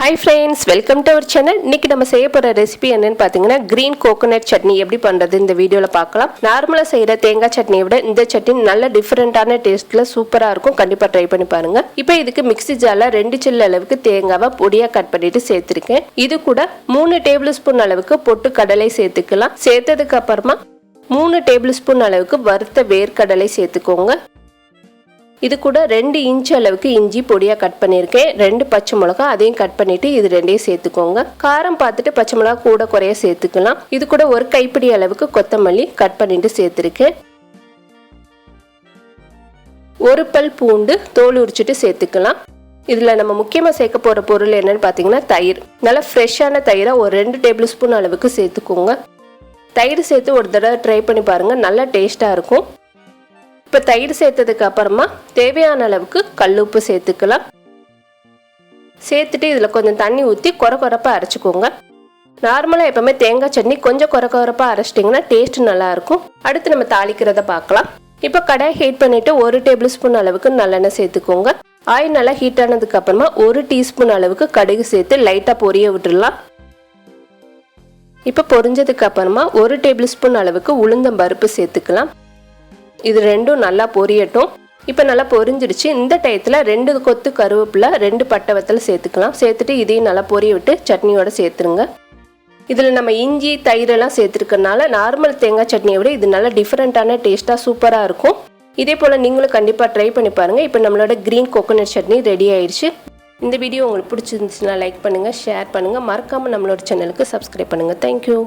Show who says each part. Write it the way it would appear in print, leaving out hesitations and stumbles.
Speaker 1: Hi friends, welcome to our channel. இன்னைக்கு நம்ம செய்ய போற ரெசிபி என்னன்னு பாத்தீங்கன்னா கிரீன் கோகனட் சட்னி எப்படி பண்றது இந்த வீடியோல பார்க்கலாம். நார்மலா செய்யற தேங்காய் சட்னியை விட இந்த சட்னி நல்ல டிஃபரெண்டான டேஸ்ட்ல சூப்பரா இருக்கும். கண்டிப்பா ட்ரை பண்ணி பாருங்க. இப்போ இதுக்கு மிக்ஸி ஜார்ல 2 சில்லு அளவுக்கு தேங்காவை பொடியா கட் பண்ணிட்டு சேர்த்திருக்கேன். இது கூட 3 டேபிள் ஸ்பூன் அளவுக்கு பொட்டு கடலை சேர்த்துக்கலாம். சேர்த்ததுக்கு அப்புறமா 3 டேபிள் ஸ்பூன் அளவுக்கு வறுத்த வேர்க்கடலை சேர்த்துக்கோங்க. இது கூட 2 இன்ச் அளவுக்கு இஞ்சி பொடியா கட் பண்ணியிருக்கேன். 2 பச்சை மிளகாய் அதையும் கட் பண்ணிட்டு இது ரெண்டையும் சேர்த்துக்கோங்க. காரம் பார்த்துட்டு பச்சை மிளகாய் கூட குறைய சேர்த்துக்கலாம். இது கூட ஒரு கைப்பிடி அளவுக்கு கொத்தமல்லி கட் பண்ணிட்டு சேர்த்துருக்கேன். ஒரு பல் பூண்டு தோல் உரிச்சிட்டு சேர்த்துக்கலாம். இதுல நம்ம முக்கியமா சேர்க்க போற பொருள் என்னன்னு பாத்தீங்கன்னா தயிர். நல்ல ஃப்ரெஷ்ஷான தயிரை ஒரு 2 டேபிள் ஸ்பூன் அளவுக்கு சேர்த்துக்கோங்க. தயிர் சேர்த்து ஒரு தடவை ட்ரை பண்ணி பாருங்க, நல்லா டேஸ்டா இருக்கும். இப்போ தயிர் சேர்த்ததுக்கு அப்புறமா தேவையான அளவுக்கு கல்லுப்பு சேர்த்துக்கலாம். சேர்த்துட்டு இதில் கொஞ்சம் தண்ணி ஊற்றி கொரப்பாக அரைச்சிக்கோங்க. நார்மலாக எப்பவுமே தேங்காய் சட்னி கொஞ்சம் கொரப்பாக அரைச்சிட்டிங்கன்னா டேஸ்ட் நல்லாயிருக்கும். அடுத்து நம்ம தாளிக்கிறத பார்க்கலாம். இப்போ கடாய் ஹீட் பண்ணிவிட்டு 1 டேபிள் ஸ்பூன் அளவுக்கு நல்லெண்ணெய் சேர்த்துக்கோங்க. ஆயில் நல்லா ஹீட் ஆனதுக்கு அப்புறமா 1 டீஸ்பூன் அளவுக்கு கடுகு சேர்த்து லைட்டாக பொரிய விட்டுடலாம். இப்போ பொரிஞ்சதுக்கு அப்புறமா 1 டேபிள் ஸ்பூன் அளவுக்கு உளுந்தம் பருப்பு சேர்த்துக்கலாம். இது ரெண்டும் நல்லா பொரியட்டும். இப்போ நல்லா பொரிஞ்சிடுச்சு. இந்த டயத்தில் 2 கொத்து கருவேப்பிலை 2 பட்டை வத்தல் சேர்த்துக்கலாம். சேர்த்துட்டு இதையும் நல்லா பொரிய விட்டு சட்னியோட சேர்த்துருங்க. இதில் நம்ம இஞ்சி தயிரெல்லாம் சேர்த்துருக்கனால நார்மல் தேங்காய் சட்னியை விட இது நல்லா டிஃப்ரெண்ட்டான டேஸ்ட்டாக சூப்பராக இருக்கும். இதே போல் நீங்களும் கண்டிப்பாக ட்ரை பண்ணி பாருங்கள். இப்போ நம்மளோட க்ரீன் கோகோனட் சட்னி ரெடி ஆயிடுச்சு. இந்த வீடியோ உங்களுக்கு பிடிச்சிருந்துச்சுன்னா லைக் பண்ணுங்கள், ஷேர் பண்ணுங்கள், மறக்காமல் நம்மளோட சேனலுக்கு சப்ஸ்கிரைப் பண்ணுங்கள். தேங்க்யூ.